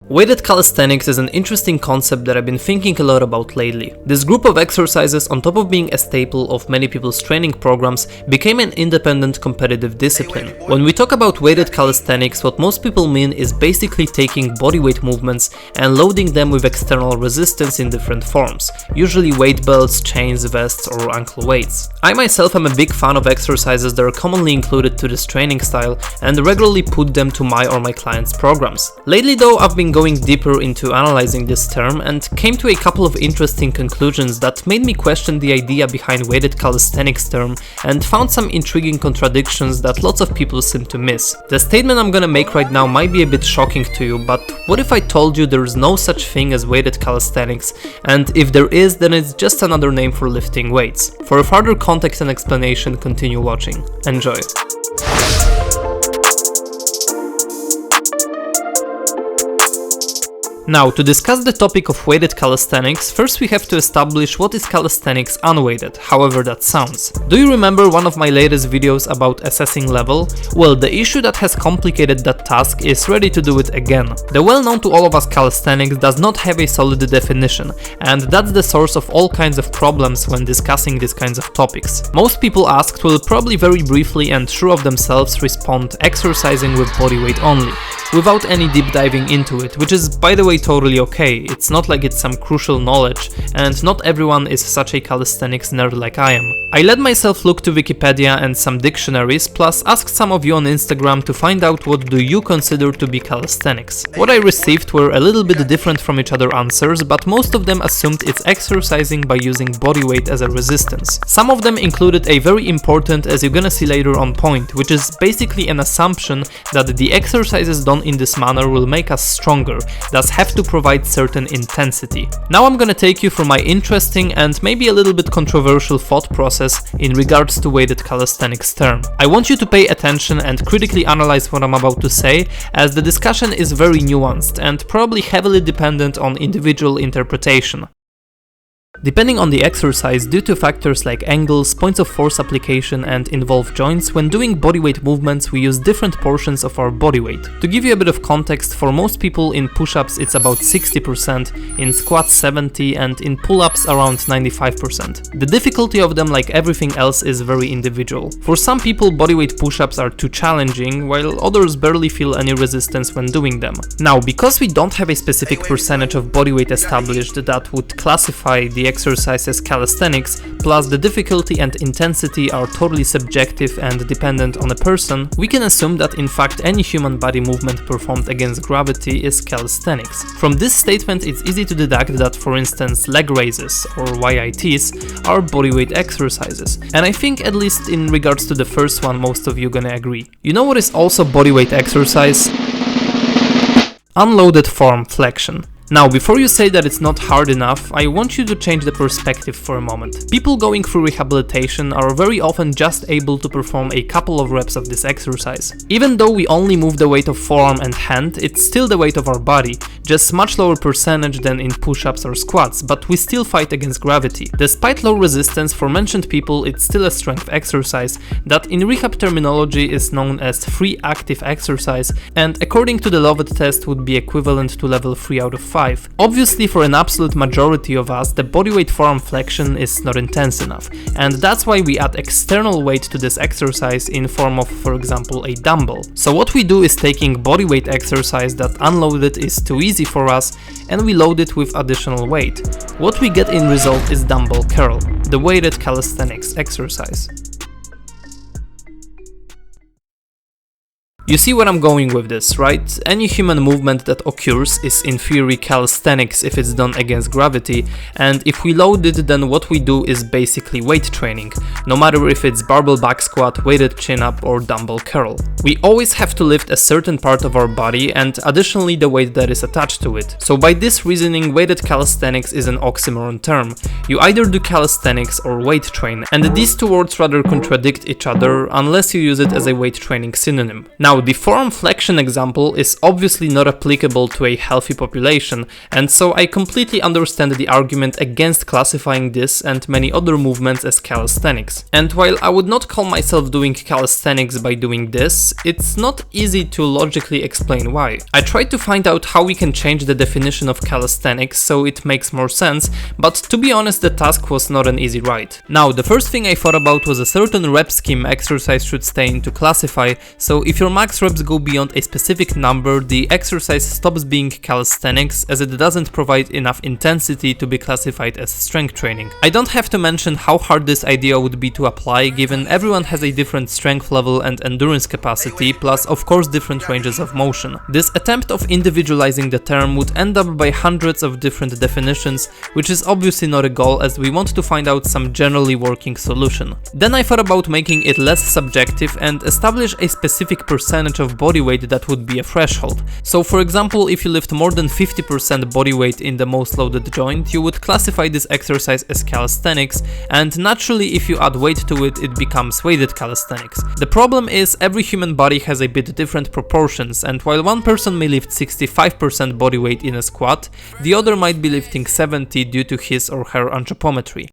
Weighted calisthenics is an interesting concept that I've been thinking a lot about lately. This group of exercises, on top of being a staple of many people's training programs, became an independent competitive discipline. When we talk about weighted calisthenics, what most people mean is basically taking bodyweight movements and loading them with external resistance in different forms, usually weight belts, chains, vests, or ankle weights. I myself am a big fan of exercises that are commonly included to this training style and regularly put them to my or my clients' programs. Lately though, I've been going deeper into analyzing this term and came to a couple of interesting conclusions that made me question the idea behind weighted calisthenics term and found some intriguing contradictions that lots of people seem to miss. The statement I'm gonna make right now might be a bit shocking to you, but what if I told you there is no such thing as weighted calisthenics, and if there is, then it's just another name for lifting weights? For further context and explanation, continue watching. Enjoy. Now, to discuss the topic of weighted calisthenics, first we have to establish what is calisthenics unweighted, however that sounds. Do you remember one of my latest videos about assessing level? Well, the issue that has complicated that task is ready to do it again. The well-known to all of us calisthenics does not have a solid definition, and that's the source of all kinds of problems when discussing these kinds of topics. Most people asked will probably very briefly and sure of themselves respond exercising with bodyweight only, without any deep diving into it, which is, by the way, totally okay. It's not like it's some crucial knowledge, and not everyone is such a calisthenics nerd like I am. I let myself look to Wikipedia and some dictionaries, plus asked some of you on Instagram to find out what do you consider to be calisthenics. What I received were a little bit different from each other answers, but most of them assumed it's exercising by using bodyweight as a resistance. Some of them included a very important, as you're gonna see later on, point, which is basically an assumption that the exercises done in this manner will make us stronger, thus have to provide certain intensity. Now I'm gonna take you through my interesting and maybe a little bit controversial thought process in regards to weighted calisthenics term. I want you to pay attention and critically analyze what I'm about to say, as the discussion is very nuanced and probably heavily dependent on individual interpretation. Depending on the exercise, due to factors like angles, points of force application and involved joints, when doing bodyweight movements we use different portions of our body weight. To give you a bit of context, for most people in push-ups it's about 60%, in squats 70% and in pull-ups around 95%. The difficulty of them, like everything else, is very individual. For some people bodyweight push-ups are too challenging, while others barely feel any resistance when doing them. Now, because we don't have a specific percentage of bodyweight established that would classify the exercise as calisthenics, plus the difficulty and intensity are totally subjective and dependent on a person, we can assume that in fact any human body movement performed against gravity is calisthenics. From this statement it's easy to deduct that, for instance, leg raises or YITs are bodyweight exercises, and I think at least in regards to the first one most of you gonna agree. You know what is also bodyweight exercise? Unloaded form flexion. Now, before you say that it's not hard enough, I want you to change the perspective for a moment. People going through rehabilitation are very often just able to perform a couple of reps of this exercise. Even though we only move the weight of forearm and hand, it's still the weight of our body, just much lower percentage than in push-ups or squats, but we still fight against gravity. Despite low resistance, for mentioned people it's still a strength exercise that in rehab terminology is known as free active exercise, and according to the Lovett test would be equivalent to level 3 out of 5. Obviously, for an absolute majority of us, the bodyweight forearm flexion is not intense enough, and that's why we add external weight to this exercise in form of, for example, a dumbbell. So what we do is taking bodyweight exercise that unloaded is too easy for us, and we load it with additional weight. What we get in result is dumbbell curl, the weighted calisthenics exercise. You see where I'm going with this, right? Any human movement that occurs is in theory calisthenics if it's done against gravity, and if we load it, then what we do is basically weight training, no matter if it's barbell back squat, weighted chin up or dumbbell curl. We always have to lift a certain part of our body and additionally the weight that is attached to it. So by this reasoning, weighted calisthenics is an oxymoron term. You either do calisthenics or weight train, and these two words rather contradict each other unless you use it as a weight training synonym. Now, Now, the forearm flexion example is obviously not applicable to a healthy population, and so I completely understand the argument against classifying this and many other movements as calisthenics. And while I would not call myself doing calisthenics by doing this, it's not easy to logically explain why. I tried to find out how we can change the definition of calisthenics so it makes more sense, but to be honest, the task was not an easy ride. Now, the first thing I thought about was a certain rep scheme exercise should stay in to classify, so if your max reps go beyond a specific number, the exercise stops being calisthenics as it doesn't provide enough intensity to be classified as strength training. I don't have to mention how hard this idea would be to apply, given everyone has a different strength level and endurance capacity, plus of course different ranges of motion. This attempt of individualizing the term would end up by hundreds of different definitions, which is obviously not a goal, as we want to find out some generally working solution. Then I thought about making it less subjective and establish a specific percentage of body weight that would be a threshold. So for example, if you lift more than 50% body weight in the most loaded joint, you would classify this exercise as calisthenics, and naturally if you add weight to it, it becomes weighted calisthenics. The problem is every human body has a bit different proportions, and while one person may lift 65% body weight in a squat, the other might be lifting 70 due to his or her anthropometry.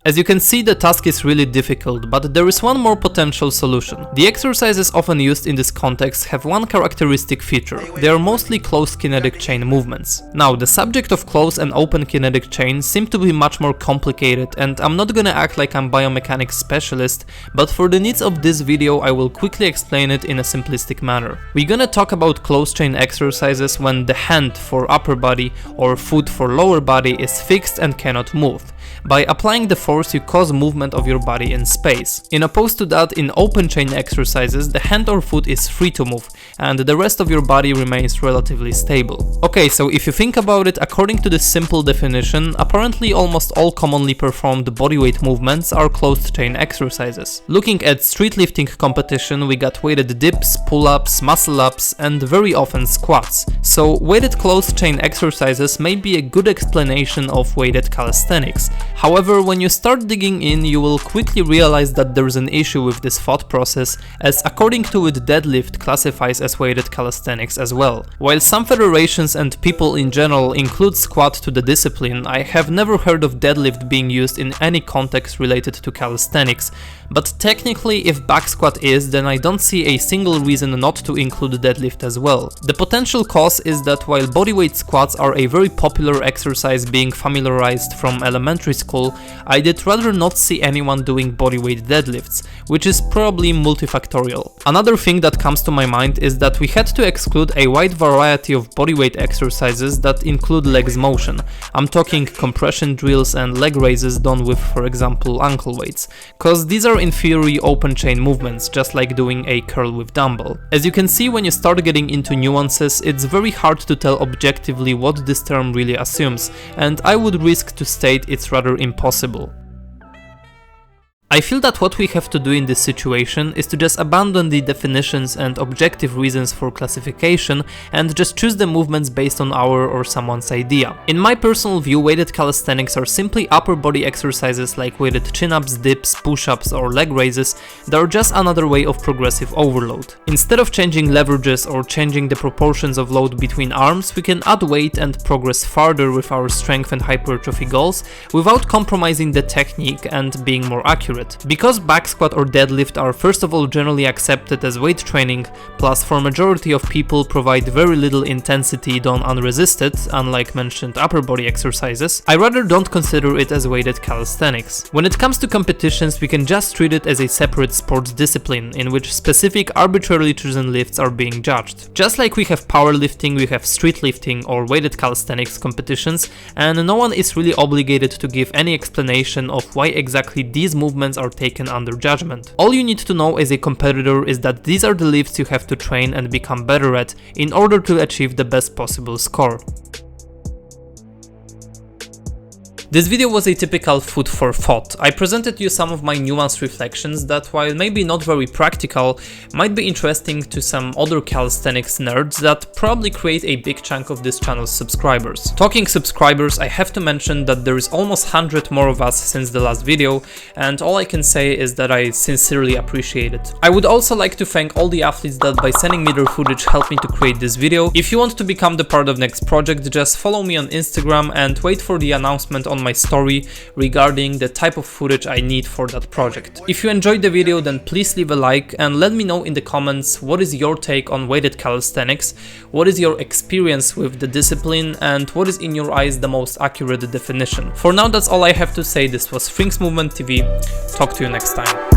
As you can see, the task is really difficult, but there is one more potential solution. The exercises often used in this context have one characteristic feature. They are mostly closed kinetic chain movements. Now, the subject of closed and open kinetic chains seem to be much more complicated, and I'm not gonna act like I'm a biomechanics specialist, but for the needs of this video I will quickly explain it in a simplistic manner. We're gonna talk about closed chain exercises when the hand for upper body or foot for lower body is fixed and cannot move. By applying the force, you cause movement of your body in space. In opposed to that, in open chain exercises, the hand or foot is free to move, and the rest of your body remains relatively stable. Okay, so if you think about it, according to this simple definition, apparently almost all commonly performed bodyweight movements are closed chain exercises. Looking at streetlifting competition, we got weighted dips, pull-ups, muscle-ups, and very often squats. So weighted closed chain exercises may be a good explanation of weighted calisthenics. However, when you start digging in, you will quickly realize that there is an issue with this thought process, as according to it, deadlift classifies as weighted calisthenics as well. While some federations and people in general include squat to the discipline, I have never heard of deadlift being used in any context related to calisthenics, but technically if back squat is, then I don't see a single reason not to include deadlift as well. The potential cause is that while bodyweight squats are a very popular exercise being familiarized from elementary school, I did rather not see anyone doing bodyweight deadlifts, which is probably multifactorial. Another thing that comes to my mind is that we had to exclude a wide variety of bodyweight exercises that include legs motion. I'm talking compression drills and leg raises done with, for example, ankle weights, cause these are in theory open chain movements, just like doing a curl with dumbbell. As you can see, when you start getting into nuances, it's very hard to tell objectively what this term really assumes, and I would risk to state it's rather impossible. I feel that what we have to do in this situation is to just abandon the definitions and objective reasons for classification and just choose the movements based on our or someone's idea. In my personal view, weighted calisthenics are simply upper body exercises like weighted chin-ups, dips, push-ups or leg raises that are just another way of progressive overload. Instead of changing leverages or changing the proportions of load between arms, we can add weight and progress farther with our strength and hypertrophy goals without compromising the technique and being more accurate. Because back squat or deadlift are first of all generally accepted as weight training, plus for majority of people provide very little intensity done unresisted, unlike mentioned upper body exercises, I rather don't consider it as weighted calisthenics. When it comes to competitions, we can just treat it as a separate sports discipline in which specific arbitrarily chosen lifts are being judged. Just like we have powerlifting, we have streetlifting or weighted calisthenics competitions, and no one is really obligated to give any explanation of why exactly these movements are taken under judgment. All you need to know as a competitor is that these are the lifts you have to train and become better at in order to achieve the best possible score. This video was a typical food for thought. I presented you some of my nuanced reflections that, while maybe not very practical, might be interesting to some other calisthenics nerds that probably create a big chunk of this channel's subscribers. Talking subscribers, I have to mention that there is almost 100 more of us since the last video, and all I can say is that I sincerely appreciate it. I would also like to thank all the athletes that by sending me their footage helped me to create this video. If you want to become the part of next project, just follow me on Instagram and wait for the announcement on my story regarding the type of footage I need for that project. If you enjoyed the video, then please leave a like and let me know in the comments what is your take on weighted calisthenics, what is your experience with the discipline, and what is in your eyes the most accurate definition. For now, that's all I have to say. This was Things Movement TV. Talk to you next time.